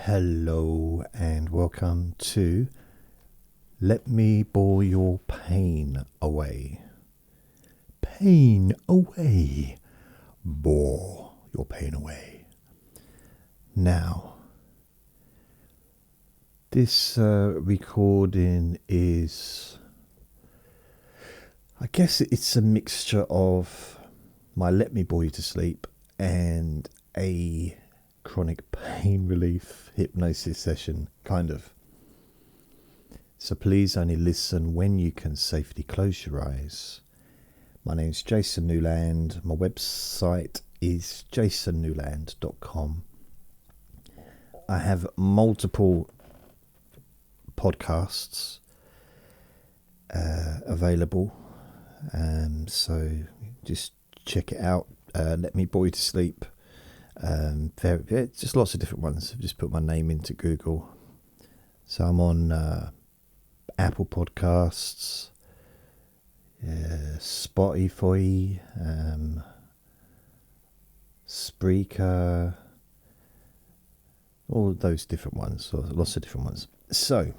Hello and welcome to Let Me Bore Your Pain Away. Pain away. Bore your pain away. Now, this recording is, I guess it's a mixture of my Let Me Bore You to Sleep and a chronic pain relief hypnosis session, kind of. So please only listen when you can safely close your eyes. My name's Jason Newland. My website is jasonnewland.com. I have multiple podcasts available, so just check it out. Let Me Bore You to Sleep. Just lots of different ones. I've just put my name into Google. So I'm on Apple Podcasts, Spotify, Spreaker, all those different ones, lots of different ones. So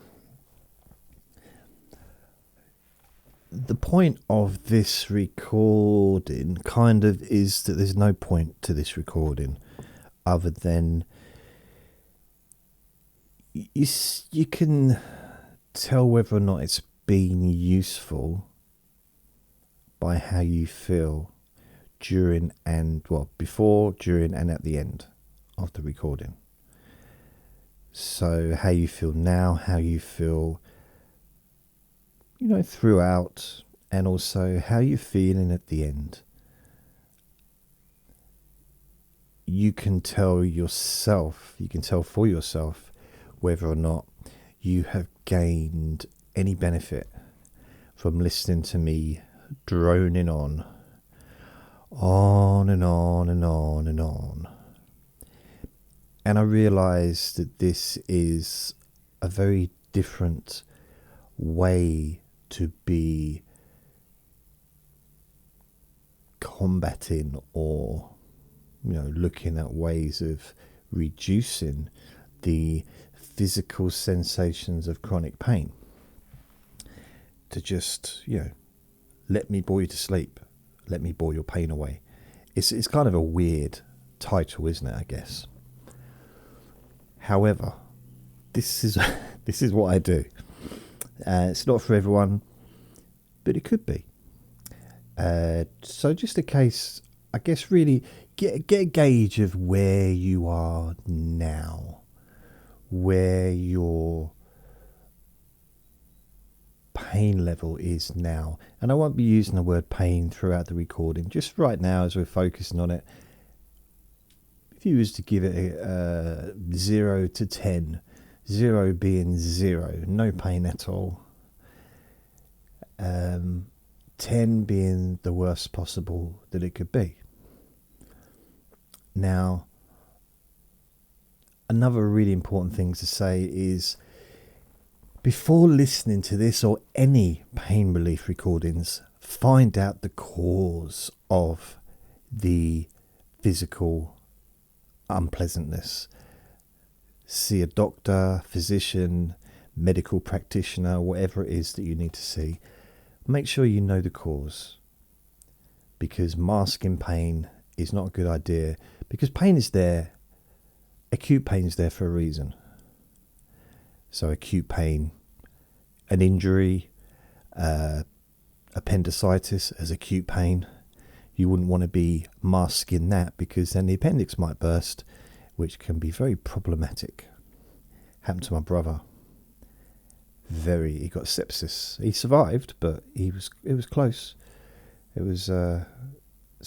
the point of this recording kind of is that there's no point to this recording other than you can tell whether or not it's been useful by how you feel before, during and at the end of the recording. So how you feel now, how you feel throughout, and also how you're feeling at the end. You can tell for yourself whether or not you have gained any benefit from listening to me droning on and on and on and on. And I realise that this is a very different way to be combating or looking at ways of reducing the physical sensations of chronic pain. To just let me bore you to sleep, let me bore your pain away. It's kind of a weird title, isn't it? I guess. However, this is what I do. It's not for everyone, but it could be. So just a case, I guess, really get a gauge of where you are now, where your pain level is now. And I won't be using the word pain throughout the recording, just right now as we're focusing on it. If you was to give it a 0 to 10, 0 being 0, no pain at all, 10 being the worst possible that it could be. Now, another really important thing to say is, before listening to this or any pain relief recordings, find out the cause of the physical unpleasantness. See a doctor, physician, medical practitioner, whatever it is that you need to see. Make sure you know the cause, because masking pain is not a good idea, because pain is there. Acute pain is there for a reason. So acute pain, an injury, appendicitis as acute pain, you wouldn't want to be masking that, because then the appendix might burst, which can be very problematic. Happened to my brother. He got sepsis. He survived, but it was close. It was so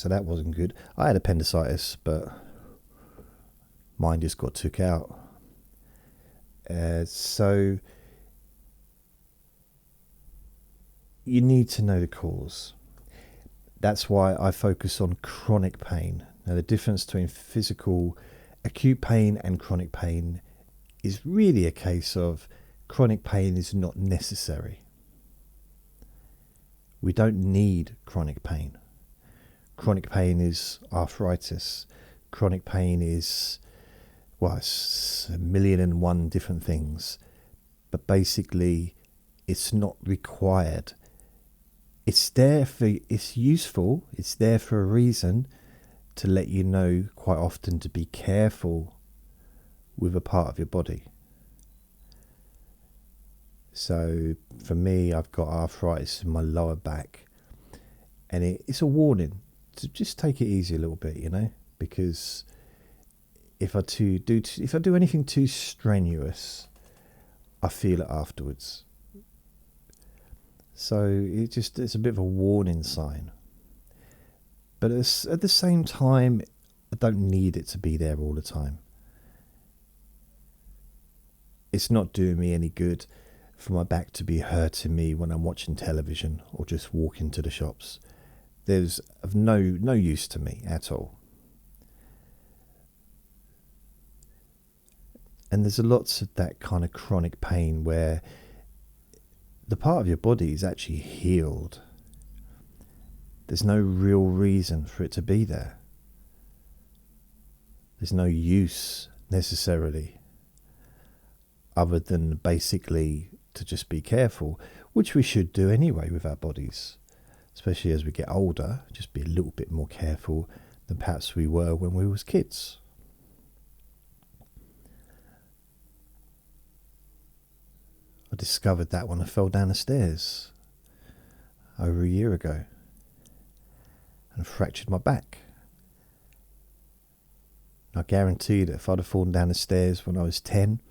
that wasn't good. I had appendicitis, but mine just got took out. So you need to know the cause. That's why I focus on chronic pain. Now, the difference between physical acute pain and chronic pain is really a case of chronic pain is not necessary. We don't need chronic pain. Chronic pain is arthritis. Chronic pain is well, it's a million and one different things, but basically it's not required. It's useful, it's there for a reason, to let you know quite often to be careful with a part of your body. So for me, I've got arthritis in my lower back, and it's a warning to just take it easy a little bit, because if I do anything too strenuous, I feel it afterwards. So it's a bit of a warning sign. But at the same time, I don't need it to be there all the time. It's not doing me any good for my back to be hurting me when I'm watching television or just walking to the shops. There's of no use to me at all. And there's lots of that kind of chronic pain where the part of your body is actually healed. There's no real reason for it to be there. There's no use necessarily, other than basically to just be careful, which we should do anyway with our bodies, especially as we get older. Just be a little bit more careful than perhaps we were when we was kids. I discovered that when I fell down the stairs over a year ago and fractured my back. I guarantee that if I'd have fallen down the stairs when I was 10,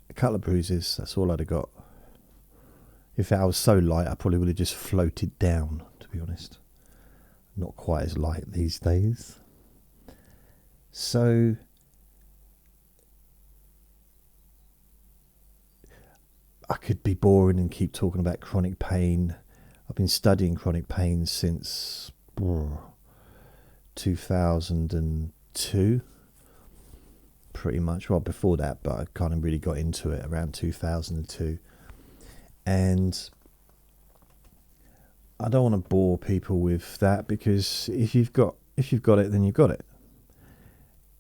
a couple of bruises, that's all I'd have got. If I was so light, I probably would have just floated down, to be honest. Not quite as light these days. So I could be boring and keep talking about chronic pain. I've been studying chronic pain since 2002, pretty much. Well, before that, but I kind of really got into it around 2002. And I don't want to bore people with that, because if you've got it, then you've got it.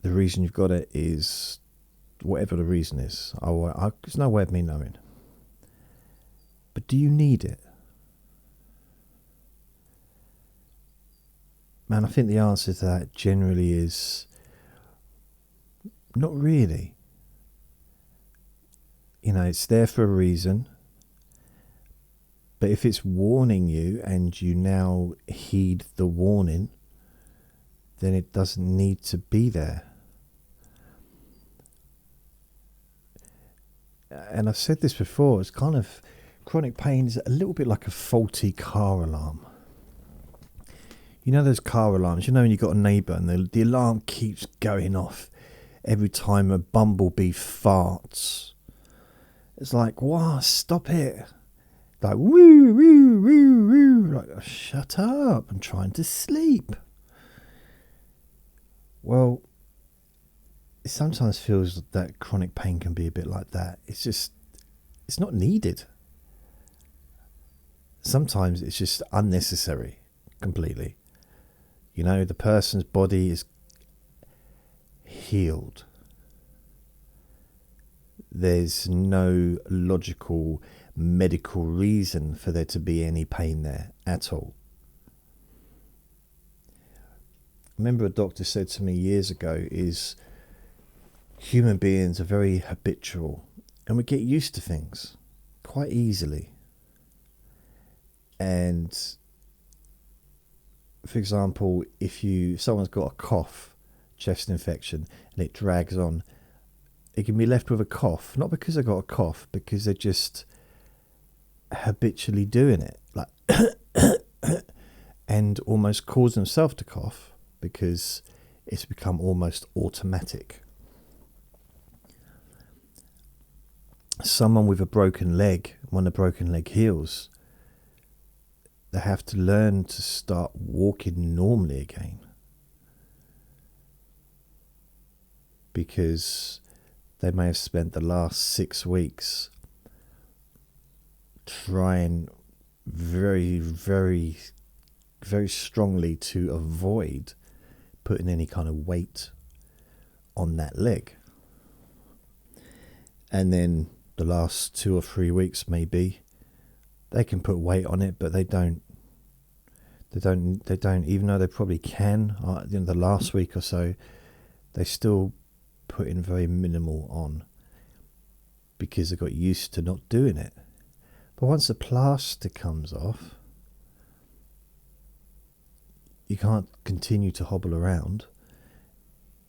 The reason you've got it is whatever the reason is. There's no way of me knowing. But do you need it? Man, I think the answer to that generally is not really. It's there for a reason. But if it's warning you and you now heed the warning, then it doesn't need to be there. And I've said this before, it's kind of, chronic pain is a little bit like a faulty car alarm. You know those car alarms, when you've got a neighbour and the alarm keeps going off every time a bumblebee farts. It's like, wow, stop it. Like, woo, woo, woo, woo. Like, oh, shut up, I'm trying to sleep. Well, it sometimes feels that chronic pain can be a bit like that. It's not needed. Sometimes it's just unnecessary completely. The person's body is healed. There's no logical medical reason for there to be any pain there at all. I remember a doctor said to me years ago is human beings are very habitual and we get used to things quite easily. And for example, if someone's got a cough, chest infection, and it drags on, it can be left with a cough, not because they got a cough, because they're just habitually doing it, like and almost cause themselves to cough because it's become almost automatic. Someone with a broken leg, when the broken leg heals, they have to learn to start walking normally again, because they may have spent the last 6 weeks trying very, very, very strongly to avoid putting any kind of weight on that leg. And then the last 2 or 3 weeks, maybe, they can put weight on it, but they don't, even though they probably can, the last week or so, they still put in very minimal on because they got used to not doing it. But once the plaster comes off, you can't continue to hobble around.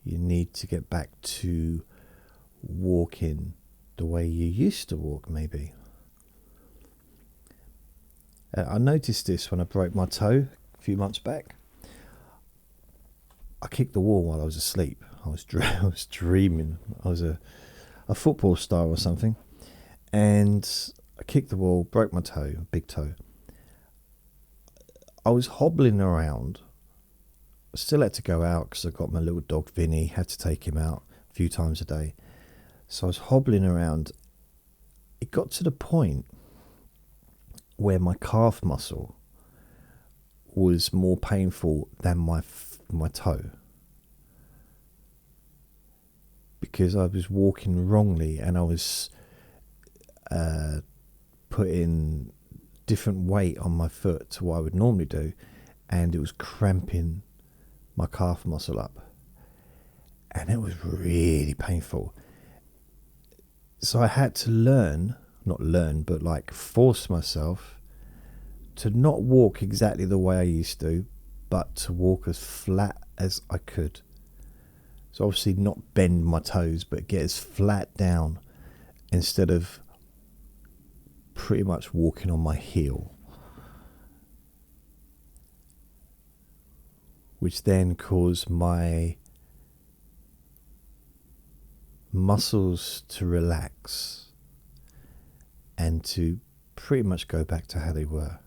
You need to get back to walking the way you used to walk, maybe. I noticed this when I broke my toe a few months back. I kicked the wall while I was asleep. I was dreaming. I was a football star or something. And I kicked the wall, broke my toe, big toe. I was hobbling around. I still had to go out because I got my little dog Vinny, had to take him out a few times a day. So I was hobbling around. It got to the point where my calf muscle was more painful than my toe, because I was walking wrongly and I was putting different weight on my foot to what I would normally do, and it was cramping my calf muscle up, and it was really painful. So I had to force myself to not walk exactly the way I used to, but to walk as flat as I could. So obviously not bend my toes, but get as flat down instead of pretty much walking on my heel. Which then caused my muscles to relax and to pretty much go back to how they were.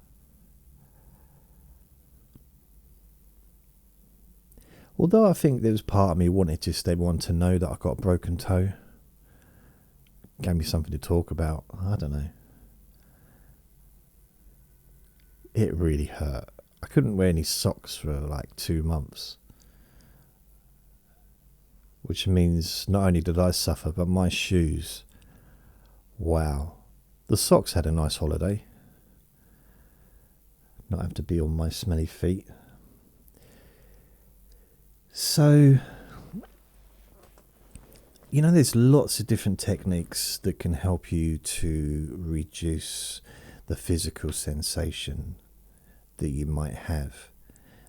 Although I think there was part of me wanted just everyone to know that I got a broken toe. Gave me something to talk about. I don't know. It really hurt. I couldn't wear any socks for like 2 months. Which means not only did I suffer, but my shoes. Wow. The socks had a nice holiday. Not have to be on my smelly feet. So, there's lots of different techniques that can help you to reduce the physical sensation that you might have.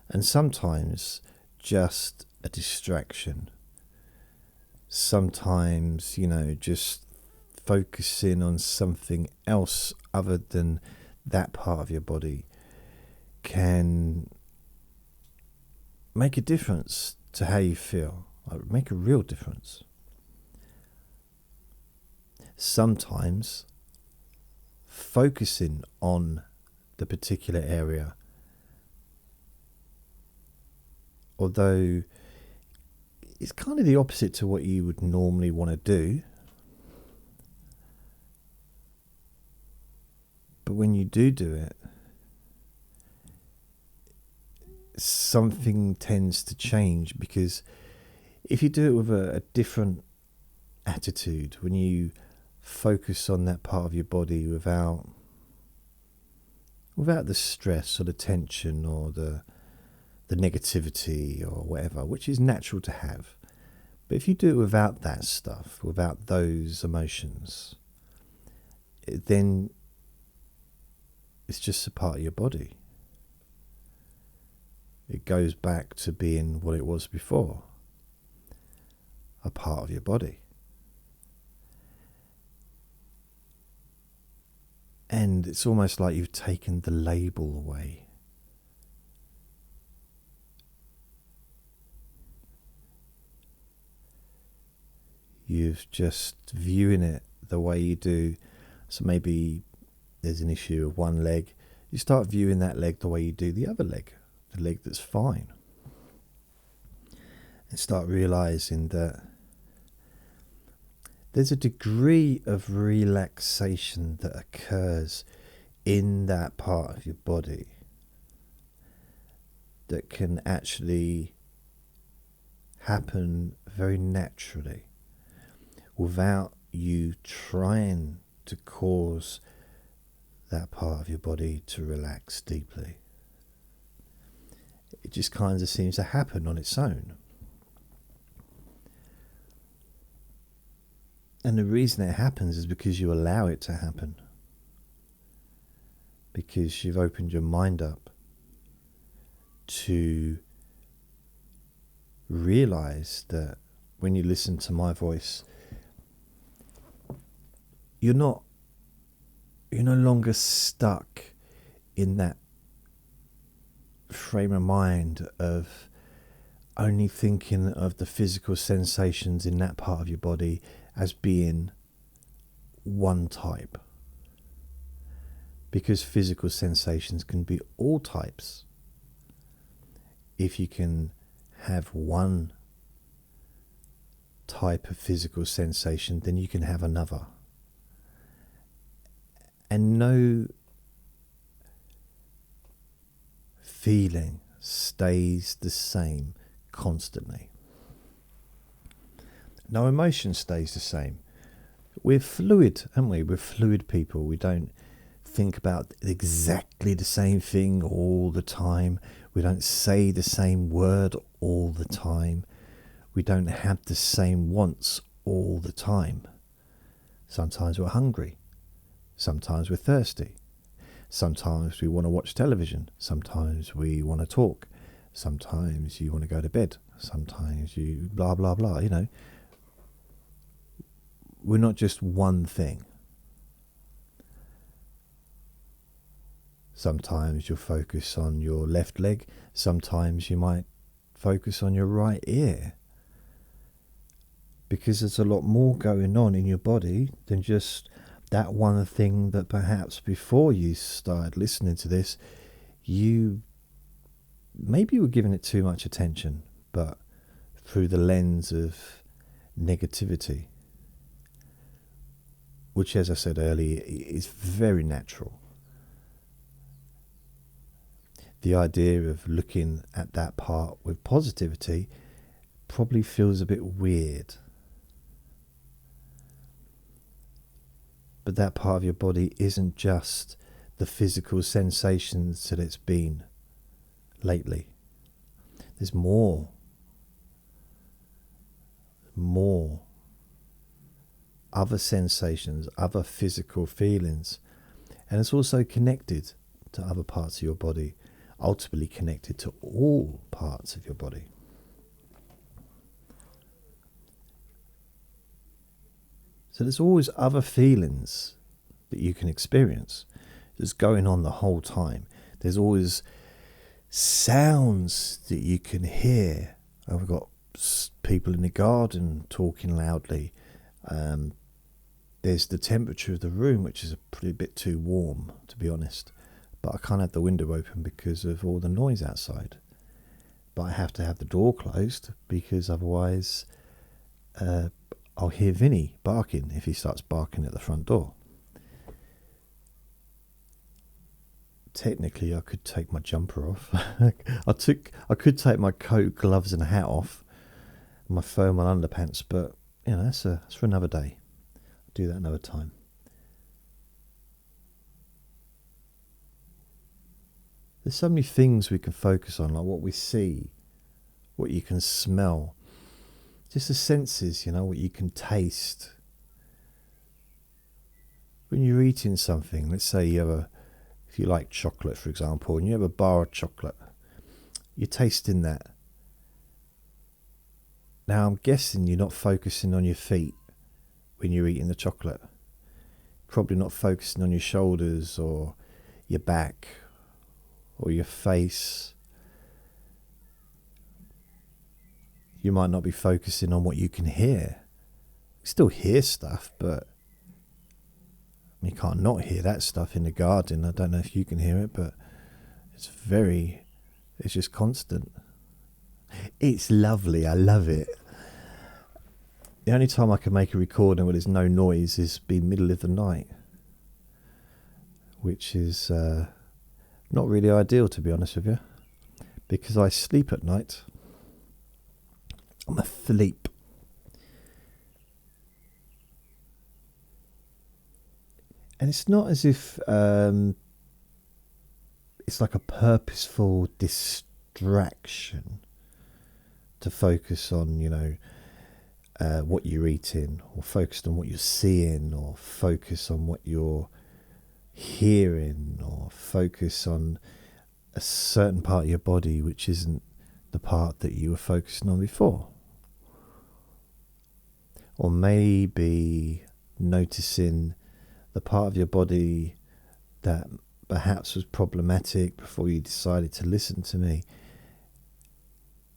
And sometimes just a distraction. Sometimes, just focusing on something else other than that part of your body can make a difference to how you feel. Make a real difference. Sometimes focusing on the particular area, although it's kind of the opposite to what you would normally want to do, but when you do it, something tends to change, because if you do it with a different attitude, when you focus on that part of your body without the stress or the tension or the negativity or whatever, which is natural to have, but if you do it without that stuff, without those emotions, then it's just a part of your body. It goes back to being what it was before, a part of your body. And it's almost like you've taken the label away. You've just viewing it the way you do. So maybe there's an issue of one leg. You start viewing that leg the way you do the other leg, the leg that's fine. And start realizing that there's a degree of relaxation that occurs in that part of your body that can actually happen very naturally without you trying to cause that part of your body to relax deeply. It just kind of seems to happen on its own. And the reason it happens is because you allow it to happen. Because you've opened your mind up to realize that when you listen to my voice, you're no longer stuck in that frame of mind of only thinking of the physical sensations in that part of your body as being one type. Because physical sensations can be all types. If you can have one type of physical sensation, then you can have another. And no feeling stays the same constantly. No emotion stays the same. We're fluid, aren't we? We're fluid people. We don't think about exactly the same thing all the time. We don't say the same word all the time. We don't have the same wants all the time. Sometimes we're hungry. Sometimes we're thirsty. Sometimes we want to watch television. Sometimes we want to talk. Sometimes you want to go to bed. Sometimes you blah, blah, blah, We're not just one thing. Sometimes you'll focus on your left leg. Sometimes you might focus on your right ear. Because there's a lot more going on in your body than just that one thing that perhaps before you started listening to this, you maybe were giving it too much attention, but through the lens of negativity, which, as I said earlier, is very natural. The idea of looking at that part with positivity probably feels a bit weird. But that part of your body isn't just the physical sensations that it's been lately. There's more other sensations, other physical feelings, and it's also connected to other parts of your body, ultimately connected to all parts of your body. So there's always other feelings that you can experience that's going on the whole time. There's always sounds that you can hear. I've got people in the garden talking loudly. There's the temperature of the room, which is a pretty bit too warm, to be honest. But I can't have the window open because of all the noise outside. But I have to have the door closed because otherwise I'll hear Vinny barking if he starts barking at the front door. Technically, I could take my jumper off. I could take my coat, gloves and hat off, my thermal underpants, but that's for another day. I'll do that another time. There's so many things we can focus on, like what we see, what you can smell, just the senses, what you can taste. When you're eating something, let's say if you like chocolate, for example, and you have a bar of chocolate, you're tasting that. Now, I'm guessing you're not focusing on your feet when you're eating the chocolate. Probably not focusing on your shoulders or your back or your face. You might not be focusing on what you can hear. You still hear stuff, but you can't not hear that stuff in the garden. I don't know if you can hear it, but it's just constant. It's lovely. I love it. The only time I can make a recording where there's no noise is be middle of the night, which is not really ideal, to be honest with you, because I sleep at night. I'm asleep. And it's not as if it's like a purposeful distraction to focus on, what you're eating, or focus on what you're seeing, or focus on what you're hearing, or focus on a certain part of your body which isn't the part that you were focusing on before. Or maybe noticing the part of your body that perhaps was problematic before you decided to listen to me,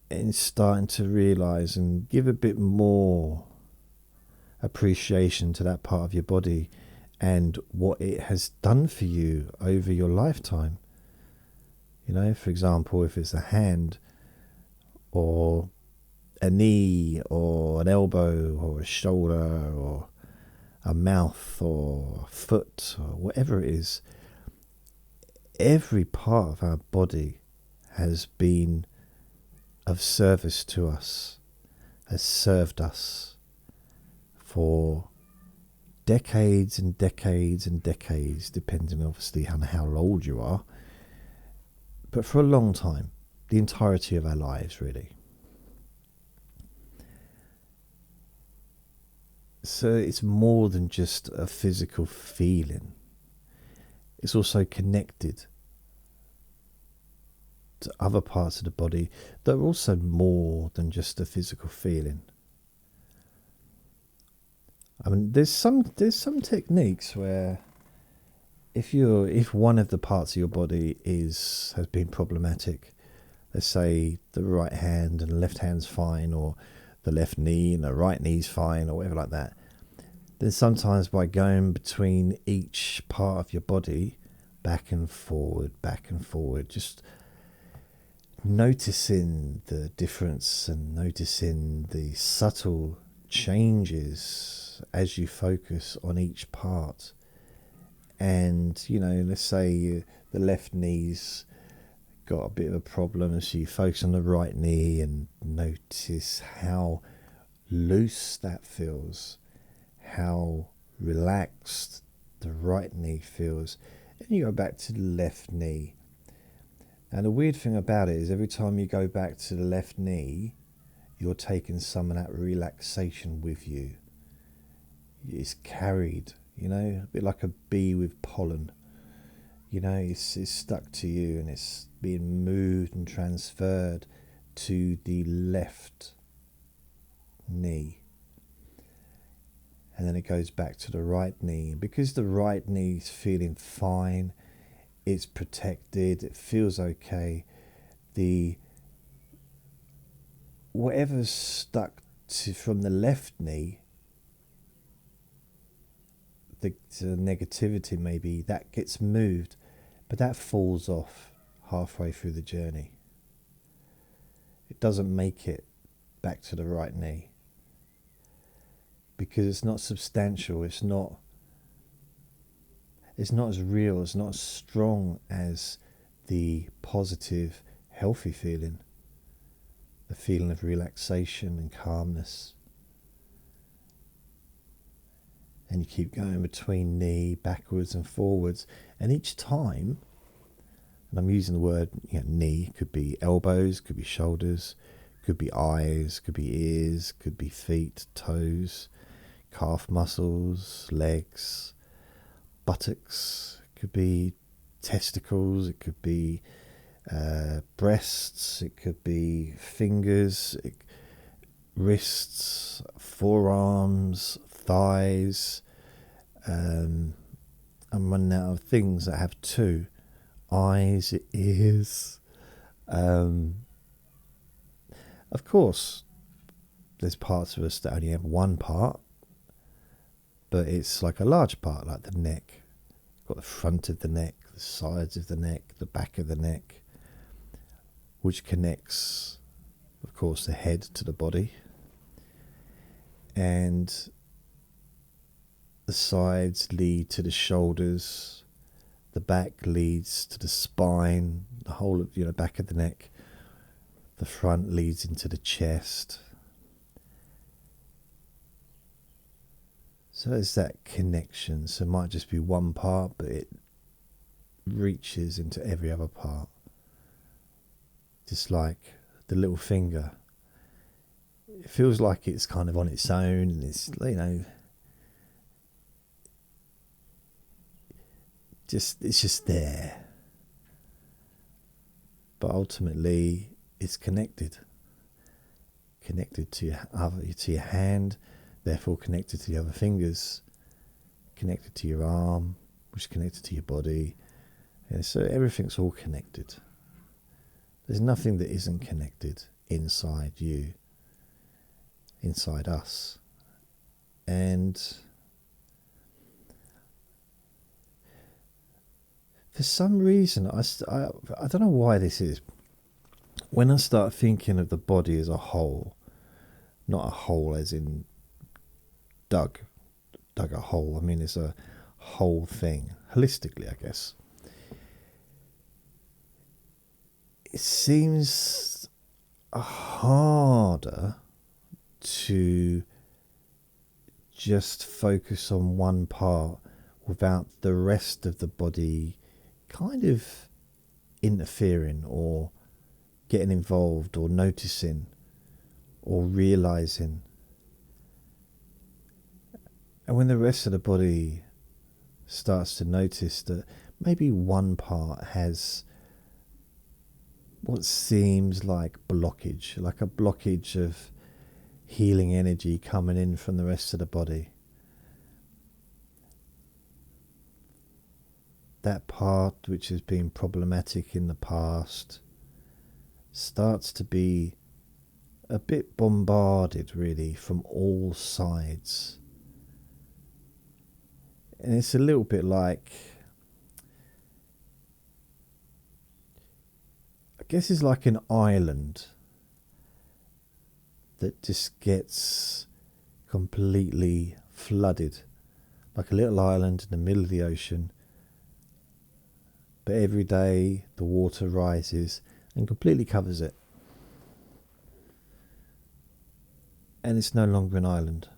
and starting to realize and give a bit more appreciation to that part of your body and what it has done for you over your lifetime. For example, if it's a hand or a knee or an elbow or a shoulder or a mouth or a foot or whatever it is, every part of our body has been of service to us, has served us for decades and decades and decades, depending obviously on how old you are, but for a long time, the entirety of our lives really. So it's more than just a physical feeling. It's also connected to other parts of the body that are also more than just a physical feeling. I mean, there's some techniques where if one of the parts of your body has been problematic, let's say the right hand and the left hand's fine, or the left knee and the right knee's fine, or whatever like that, then sometimes by going between each part of your body, back and forward, just noticing the difference and noticing the subtle changes as you focus on each part. And, let's say the left knee's got a bit of a problem, so you focus on the right knee and notice how loose that feels, how relaxed the right knee feels, and you go back to the left knee. And the weird thing about it is every time you go back to the left knee, you're taking some of that relaxation with you. It's carried, a bit like a bee with pollen. It's stuck to you, and it's being moved and transferred to the left knee. And then it goes back to the right knee. Because the right knee's feeling fine, it's protected, it feels okay. Whatever's stuck from the left knee, the negativity maybe, that gets moved, but that falls off halfway through the journey. It doesn't make it back to the right knee because it's not substantial, it's not as real, it's not as strong as the positive, healthy feeling, the feeling of relaxation and calmness. And you keep going between knee, backwards and forwards. And each time, and I'm using the word knee, could be elbows, could be shoulders, could be eyes, could be ears, could be feet, toes, calf muscles, legs, buttocks, it could be testicles, it could be breasts, it could be fingers, wrists, forearms, thighs. I'm running out of things that have two: eyes, ears. Of course, there's parts of us that only have one part, but it's like a large part, like the neck. Got the front of the neck, the sides of the neck, the back of the neck, which connects, of course, the head to the body. And the sides lead to the shoulders, the back leads to the spine, the whole of back of the neck. The front leads into the chest, So there's that connection. So it might just be one part, but it reaches into every other part. Just like the little finger. It feels like it's kind of on its own, and it's, it's just there. But ultimately, it's connected to your hand, therefore connected to the other fingers, connected to your arm, which is connected to your body, and so everything's all connected. There's nothing that isn't connected inside you, inside us. And for some reason, I don't know why this is. When I start thinking of the body as a whole, not a hole as in dug a hole, I mean it's a whole thing, holistically, I guess. It seems harder to just focus on one part without the rest of the body kind of interfering or getting involved or noticing or realizing. And when the rest of the body starts to notice that maybe one part has what seems like blockage, like a blockage of healing energy coming in from the rest of the body, that part which has been problematic in the past starts to be a bit bombarded, really, from all sides. And it's a little bit like, I guess it's like an island that just gets completely flooded, like a little island in the middle of the ocean. But every day the water rises and completely covers it. And it's no longer an island.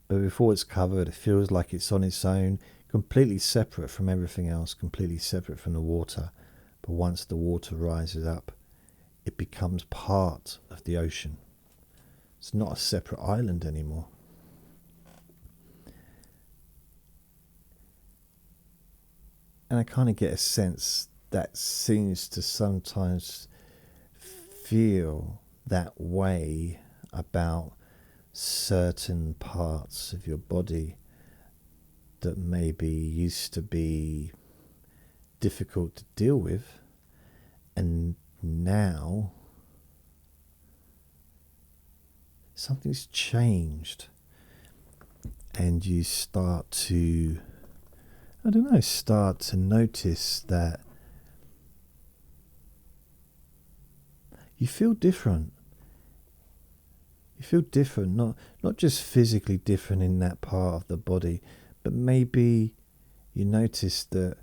But before it's covered, it feels like it's on its own, completely separate from everything else, completely separate from the water. But once the water rises up, it becomes part of the ocean. It's not a separate island anymore. And I kind of get a sense that seems to sometimes feel that way about certain parts of your body that maybe used to be difficult to deal with, and now something's changed, and you start to, start to notice that you feel different. You feel different, not just physically different in that part of the body, but maybe you notice that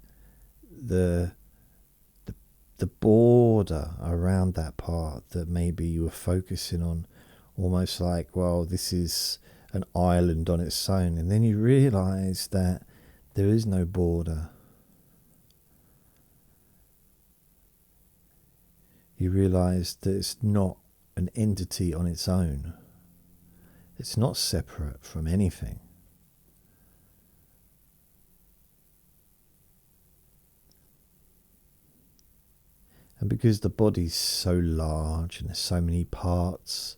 the border around that part that maybe you were focusing on, almost like, well, this is an island on its own, and then you realize that there is no border. You realize that it's not an entity on its own. It's not separate from anything. And because the body's so large and there's so many parts,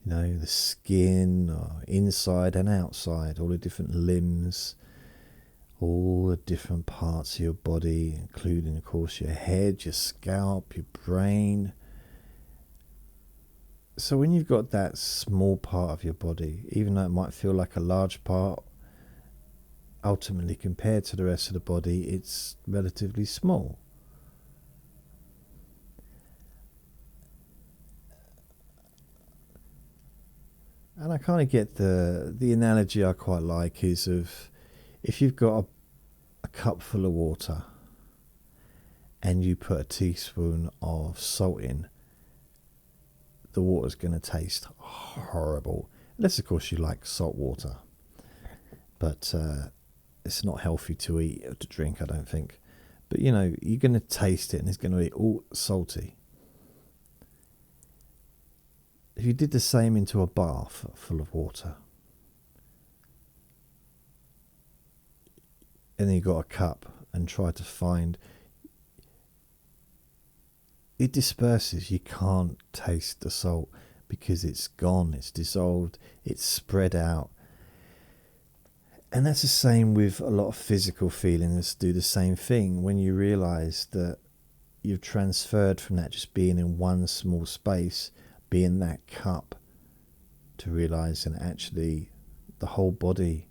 the skin, or inside and outside, all the different limbs, all the different parts of your body, including, of course, your head, your scalp, your brain. So when you've got that small part of your body, even though it might feel like a large part, ultimately compared to the rest of the body, it's relatively small. And I kind of get the analogy I quite like is of, if you've got a cup full of water and you put a teaspoon of salt in, the water's going to taste horrible. Unless, of course, you like salt water. But it's not healthy to eat or to drink, I don't think. But, you know, you're going to taste it and it's going to be all salty. If you did the same into a bath full of water, and then you got a cup and try to find, it disperses. You can't taste the salt because it's gone, it's dissolved, it's spread out. And that's the same with a lot of physical feelings. Do the same thing when you realize that you've transferred from that just being in one small space, being that cup, to realizing actually the whole body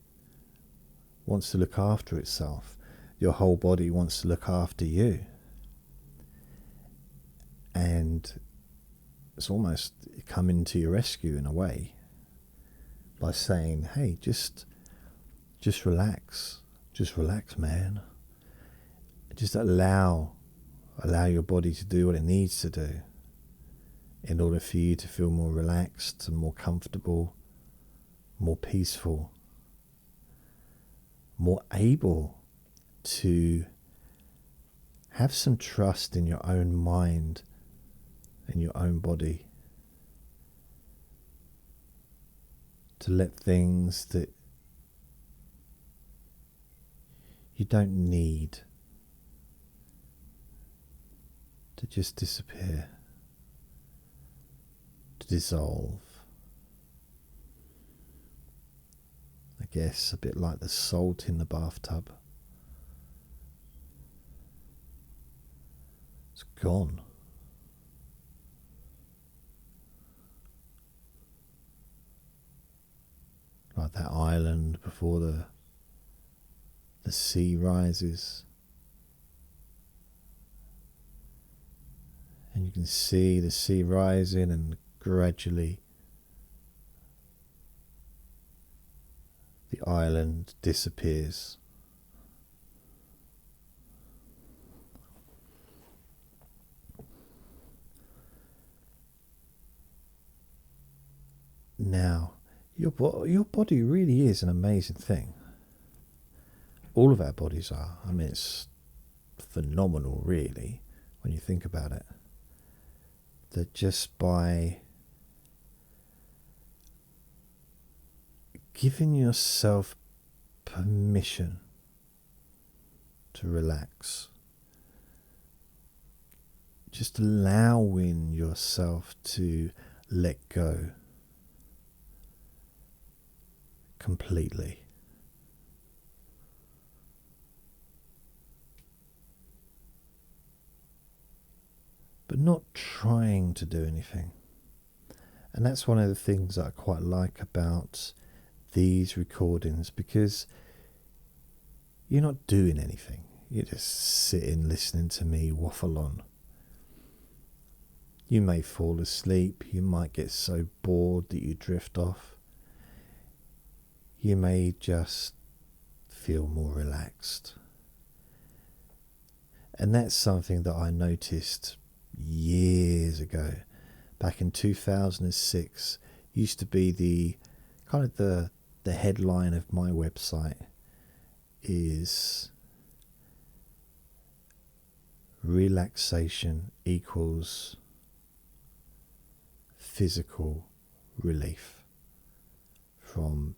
wants to look after itself. Your whole body wants to look after you. And it's almost coming to your rescue in a way by saying, hey, just relax. Just relax, man. Just allow your body to do what it needs to do in order for you to feel more relaxed and more comfortable, more peaceful, more able to have some trust in your own mind and your own body, to let things that you don't need to just disappear, to dissolve. I guess a bit like the salt in the bathtub. It's gone. Like that island before the sea rises. And you can see the sea rising, and gradually the island disappears. Now, your body really is an amazing thing. All of our bodies are. I mean, it's phenomenal, really, when you think about it. That just by giving yourself permission to relax, just allowing yourself to let go completely. But not trying to do anything. And that's one of the things that I quite like about these recordings, because you're not doing anything. You're just sitting listening to me waffle on. You may fall asleep. You might get so bored that you drift off. You may just feel more relaxed. And that's something that I noticed years ago, back in 2006, used to be the kind of the headline of my website is relaxation equals physical relief from,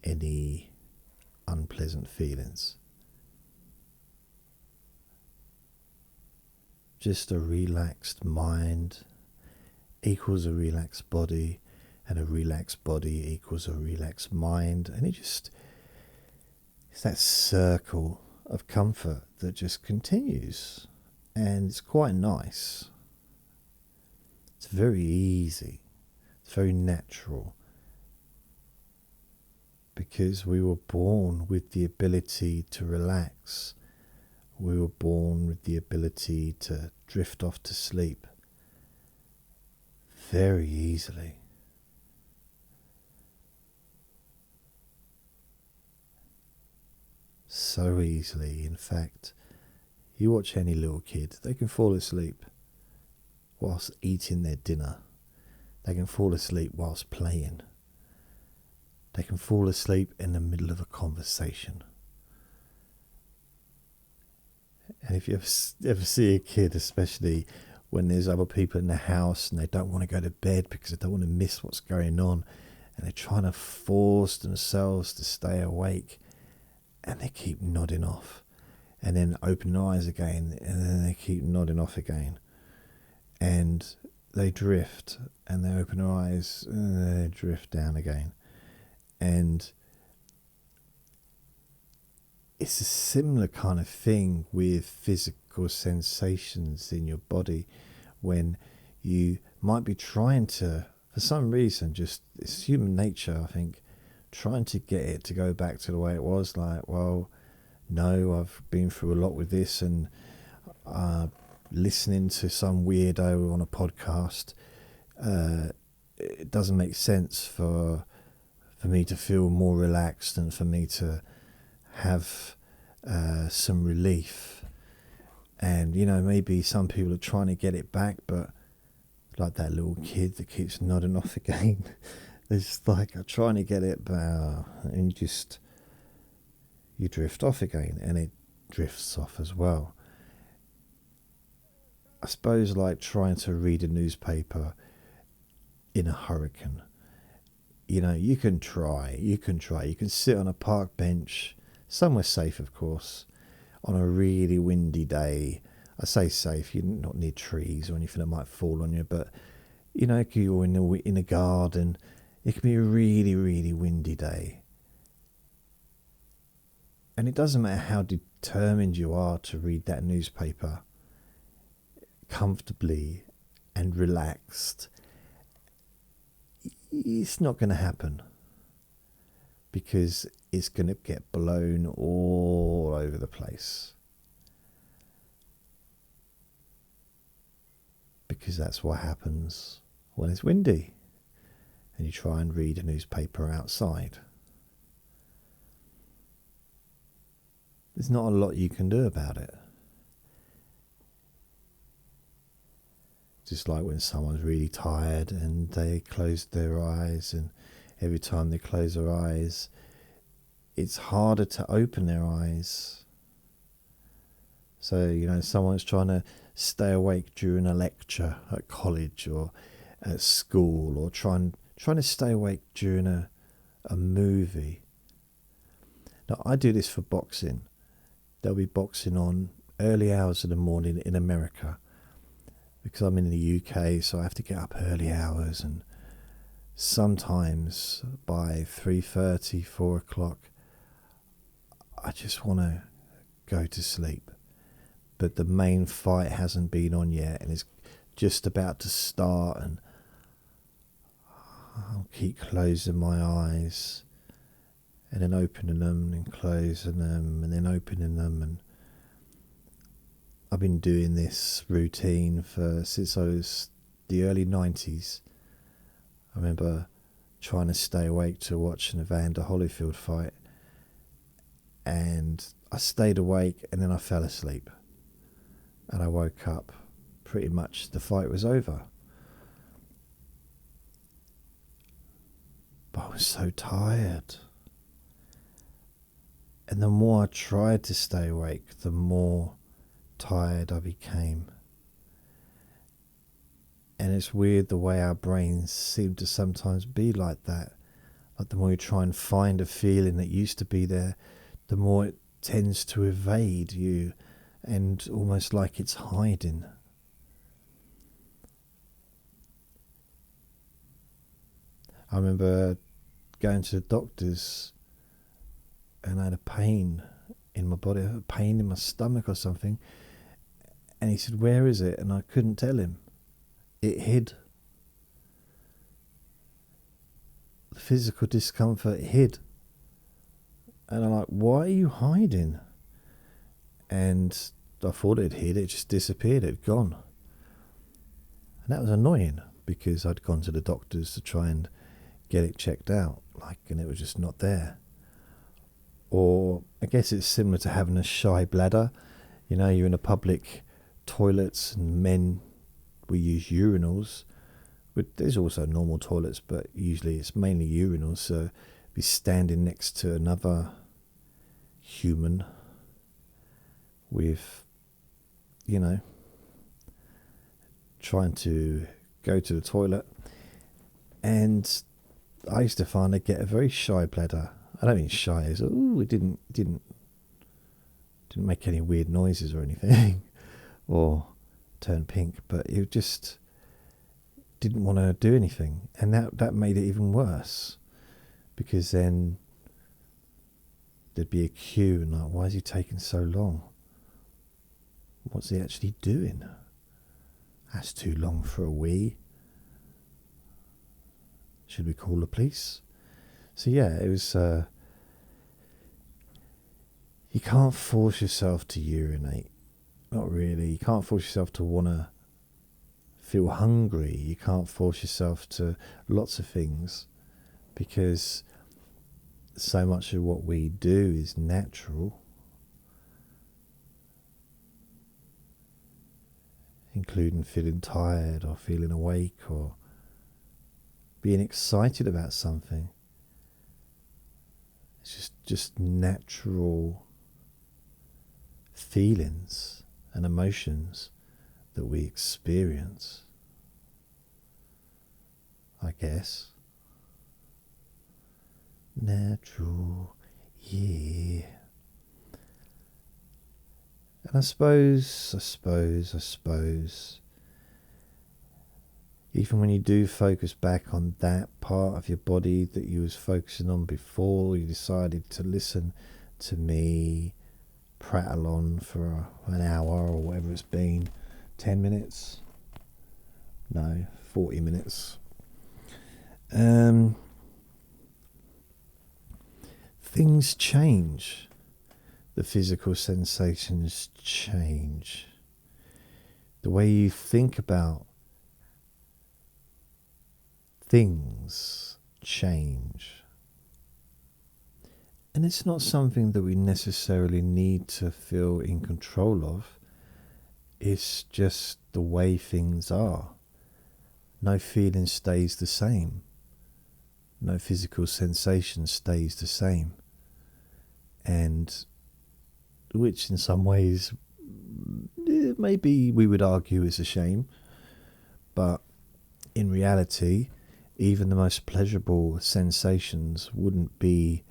any unpleasant feelings. Just a relaxed mind equals a relaxed body, and a relaxed body equals a relaxed mind, and it's that circle of comfort that just continues, and it's quite nice. It's very easy, it's very natural, because we were born with the ability to relax. We were born with the ability to drift off to sleep very easily. So easily, in fact, you watch any little kid, they can fall asleep whilst eating their dinner. They can fall asleep whilst playing. They can fall asleep in the middle of a conversation. And if you ever see a kid, especially when there's other people in the house and they don't want to go to bed because they don't want to miss what's going on, and they're trying to force themselves to stay awake, and they keep nodding off, and then open their eyes again, and then they keep nodding off again, and they drift, and they open their eyes, and they drift down again. And it's a similar kind of thing with physical sensations in your body, when you might be trying to, for some reason, just it's human nature, I think, trying to get it to go back to the way it was. Like, well, no, I've been through a lot with this, and listening to some weirdo on a podcast, it doesn't make sense for me to feel more relaxed and for me to have some relief. And maybe some people are trying to get it back, but like that little kid that keeps nodding off again, they're just like trying to get it back, and you drift off again, and it drifts off as well. I suppose like trying to read a newspaper in a hurricane. You can try. You can sit on a park bench, somewhere safe, of course, on a really windy day. I say safe, you're not near trees or anything that might fall on you, but you're in a garden. It can be a really, really windy day, and it doesn't matter how determined you are to read that newspaper comfortably and relaxed, it's not going to happen, because it's going to get blown all over the place. Because that's what happens when it's windy and you try and read a newspaper outside. There's not a lot you can do about it. Just like when someone's really tired and they close their eyes, and every time they close their eyes, it's harder to open their eyes. So, someone's trying to stay awake during a lecture at college or at school, or trying to stay awake during a movie. Now, I do this for boxing. There'll be boxing on early hours of the morning in America, because I'm in the UK, so I have to get up early hours, and sometimes by 3:30, 4 o'clock, I just want to go to sleep. But the main fight hasn't been on yet, and it's just about to start, and I'll keep closing my eyes, and then opening them, and closing them, and then opening them. And I've been doing this routine since I was the early 90s. I remember trying to stay awake to watch an Evander Holyfield fight, and I stayed awake, and then I fell asleep, and I woke up. Pretty much the fight was over, but I was so tired. And the more I tried to stay awake, the more tired I became. And it's weird the way our brains seem to sometimes be like that. Like the more you try and find a feeling that used to be there, the more it tends to evade you, and almost like it's hiding. I remember going to the doctors, and I had a pain in my body, a pain in my stomach or something, and he said, "Where is it?" And I couldn't tell him. It hid. The physical discomfort hid. And I'm like, "Why are you hiding?" And I thought it hid, it just disappeared, it had gone. And that was annoying, because I'd gone to the doctors to try and get it checked out, and it was just not there. Or I guess it's similar to having a shy bladder. You're in a public toilets, and men we use urinals. But there's also normal toilets, but usually it's mainly urinals. So be standing next to another human with, trying to go to the toilet. And I used to find I get a very shy bladder. I don't mean shy as, it didn't make any weird noises or anything or turn pink, but it just didn't want to do anything. And that made it even worse, because then there'd be a queue and like, why is he taking so long? What's he actually doing? That's too long for a wee. Should we call the police? So yeah, it was, you can't force yourself to urinate. Not really. You can't force yourself to want to feel hungry. You can't force yourself to lots of things, because so much of what we do is natural, including feeling tired or feeling awake or being excited about something. It's just natural feelings and emotions that we experience, I guess. Natural, yeah. And I suppose, even when you do focus back on that part of your body that you was focusing on before you decided to listen to me prattle on for an hour or whatever it's been, 10 minutes, no, 40 minutes. Things change. The physical sensations change. The way you think about things change. And it's not something that we necessarily need to feel in control of. It's just the way things are. No feeling stays the same. No physical sensation stays the same. And which in some ways, maybe we would argue is a shame. But in reality, even the most pleasurable sensations wouldn't be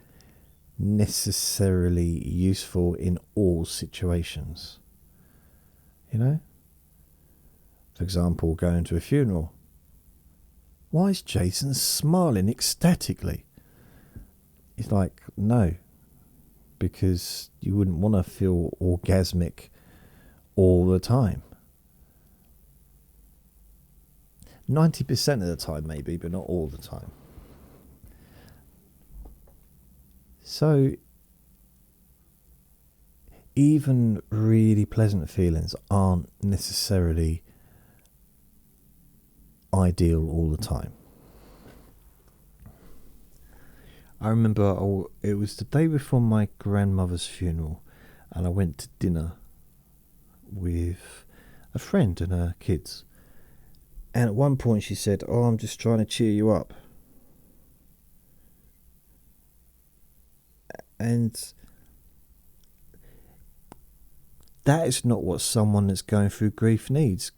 necessarily useful in all situations. For example, going to a funeral. Why is Jason smiling ecstatically? It's like, no, because you wouldn't want to feel orgasmic all the time. 90% of the time maybe, but not all the time. So even really pleasant feelings aren't necessarily ideal all the time. I remember it was the day before my grandmother's funeral, and I went to dinner with a friend and her kids. And at one point she said, "Oh, I'm just trying to cheer you up." And that is not what someone that's going through grief needs.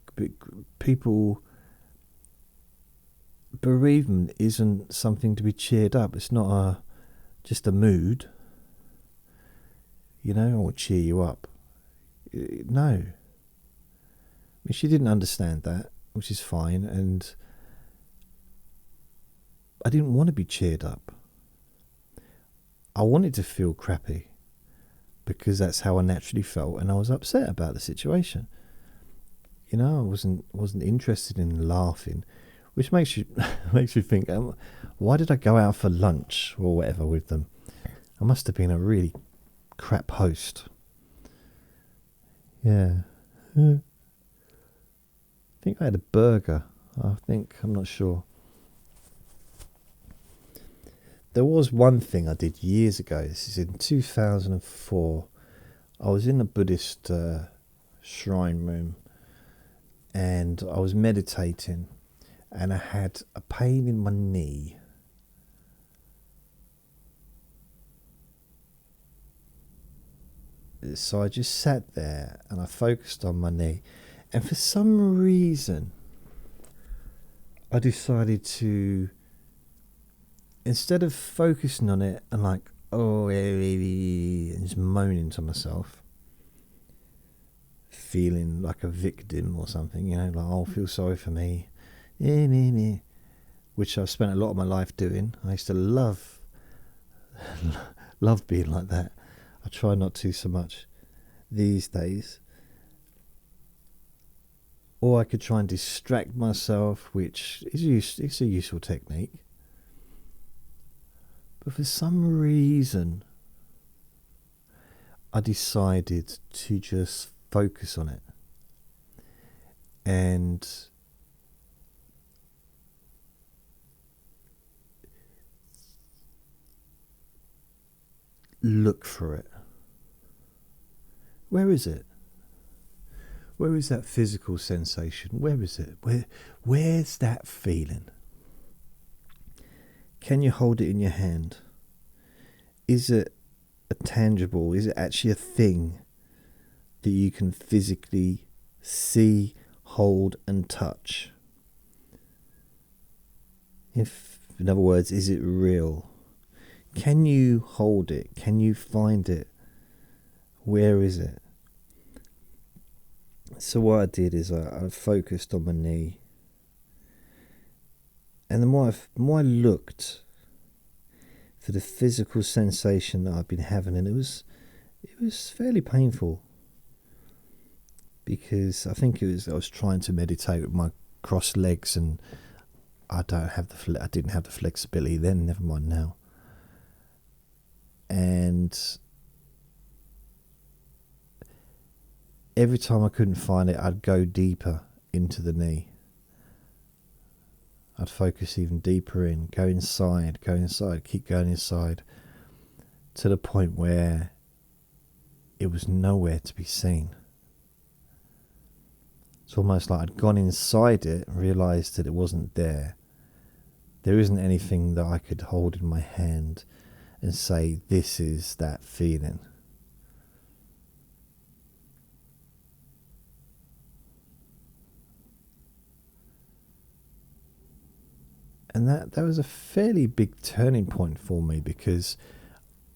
Bereavement isn't something to be cheered up. It's not just a mood, or cheer you up. No. I mean, she didn't understand that, which is fine, and I didn't want to be cheered up. I wanted to feel crappy, because that's how I naturally felt, and I was upset about the situation. I wasn't interested in laughing, which makes you think, why did I go out for lunch or whatever with them? I must have been a really crap host. Yeah. I think I had a burger. I'm not sure. There was one thing I did years ago. This is in 2004. I was in a Buddhist shrine room, and I was meditating, and I had a pain in my knee. So I just sat there and I focused on my knee, and for some reason I decided to, instead of focusing on it and like, oh, and just moaning to myself, feeling like a victim or something, like, oh, feel sorry for me, which I've spent a lot of my life doing. I used to love being like that. I try not to so much these days. Or I could try and distract myself, which is a useful technique. But for some reason, I decided to just focus on it and look for it. Where is it? Where is that physical sensation? Where is it? Where's that feeling? Can you hold it in your hand? Is it a tangible? Is it actually a thing that you can physically see, hold, and touch? In other words, is it real? Can you hold it? Can you find it? Where is it? So what I did is I focused on my knee, and the more I looked for the physical sensation that I've been having, and it was fairly painful, because I think I was trying to meditate with my crossed legs, and I didn't have the flexibility then. Never mind now. And every time I couldn't find it, I'd go deeper into the knee. I'd focus even deeper in, go inside, keep going inside, to the point where it was nowhere to be seen. It's almost like I'd gone inside it and realised that it wasn't there. There isn't anything that I could hold in my hand and say, this is that feeling. And that was a fairly big turning point for me, because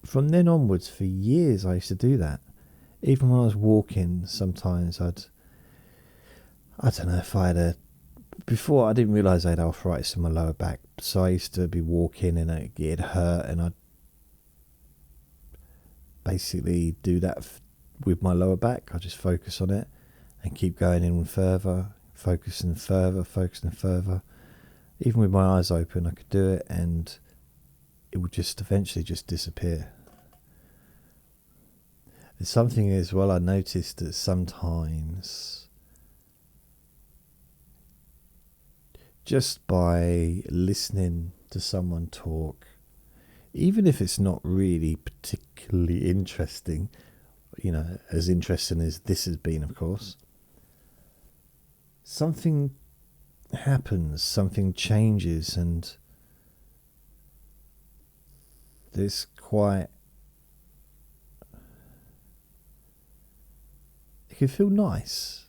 from then onwards, for years, I used to do that. Even when I was walking, sometimes I don't know if I had before I didn't realise I had arthritis in my lower back. So I used to be walking and it'd hurt, and I'd basically do that with my lower back. I just focus on it and keep going in further, focusing further. Even with my eyes open, I could do it, and it would just eventually just disappear. There's something as well I noticed, that sometimes just by listening to someone talk, even if it's not really particularly interesting, as interesting as this has been, of course, something happens, something changes, and there's quite, it can feel nice.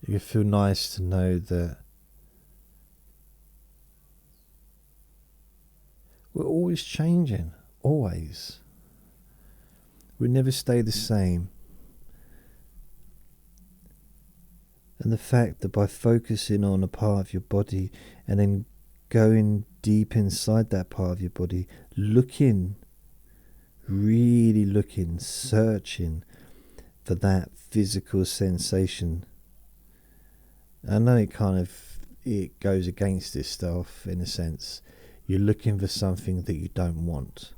It can feel nice to know that we're always changing, always. We never stay the same. And the fact that by focusing on a part of your body and then going deep inside that part of your body, really looking, searching for that physical sensation. I know it goes against this stuff in a sense. You're looking for something that you don't want.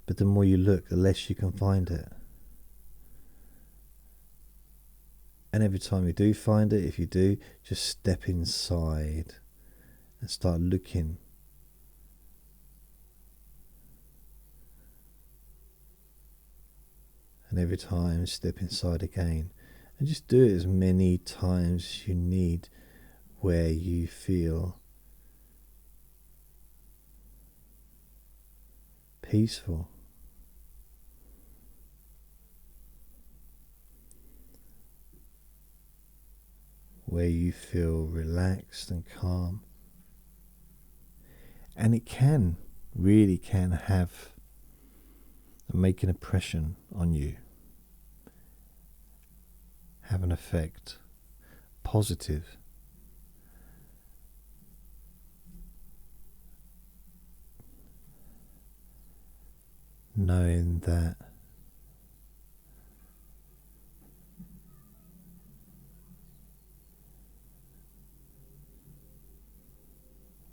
But the more you look, the less you can find it. And every time you do find it, if you do, just step inside and start looking. And every time step inside again. And just do it as many times as you need, where you feel peaceful. Where you feel relaxed and calm. And it really can make an impression on you. Have an effect. Positive. Knowing that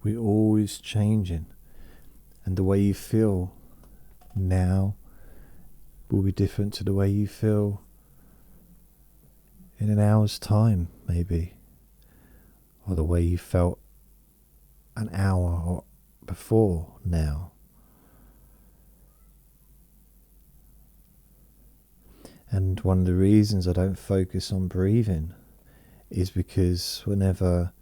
we're always changing, and the way you feel now will be different to the way you feel in an hour's time, maybe, or the way you felt an hour or before now. And one of the reasons I don't focus on breathing is because whenever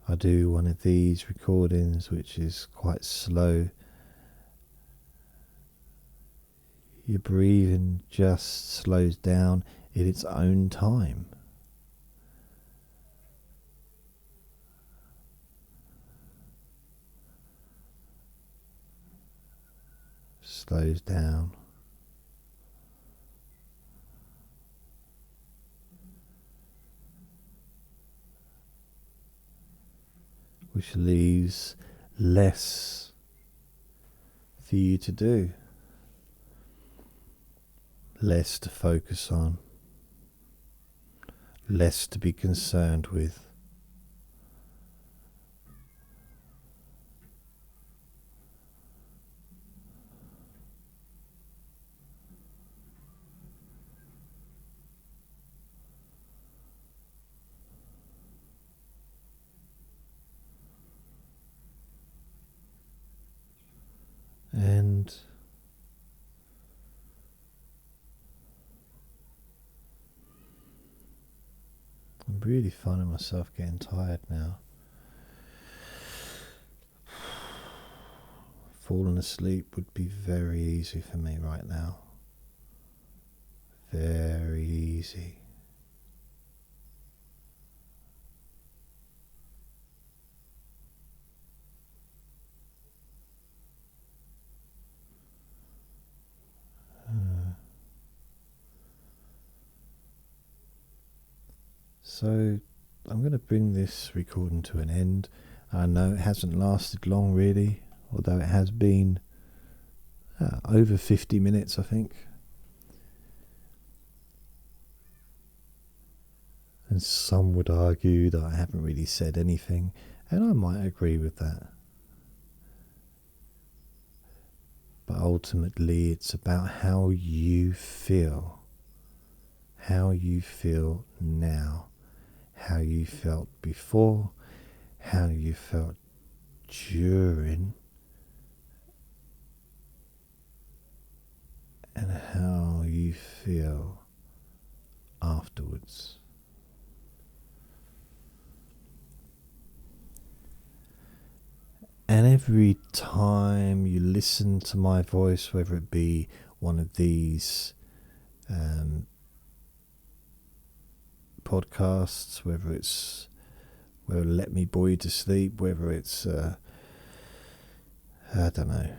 I do one of these recordings, which is quite slow, your breathing just slows down in its own time. Slows down. Which leaves less for you to do. Less to focus on. Less to be concerned with. And I'm really finding myself getting tired now. Falling asleep would be very easy for me right now. Very easy. So I'm going to bring this recording to an end. I know it hasn't lasted long really, although it has been over 50 minutes, I think. And some would argue that I haven't really said anything, and I might agree with that. But ultimately it's about how you feel. How you feel now. How you felt before. How you felt during. And how you feel afterwards. And every time you listen to my voice, whether it be one of these podcasts, whether it's Let Me Bore You to Sleep, whether it's I don't know,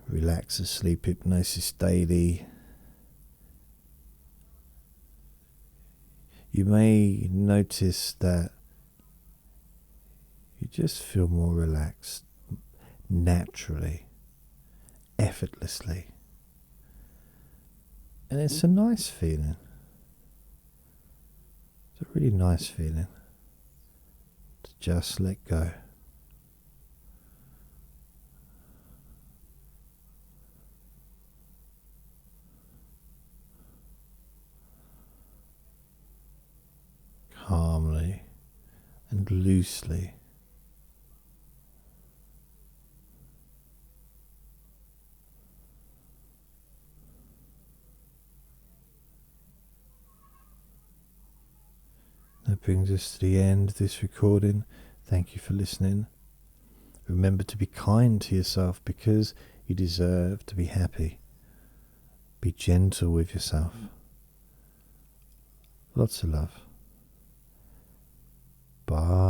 Relax and Sleep Hypnosis Daily, you may notice that you just feel more relaxed, naturally, effortlessly. And it's a nice feeling. It's a really nice feeling to just let go. Calmly and loosely. That brings us to the end of this recording. Thank you for listening. Remember to be kind to yourself because you deserve to be happy. Be gentle with yourself. Lots of love. Bye.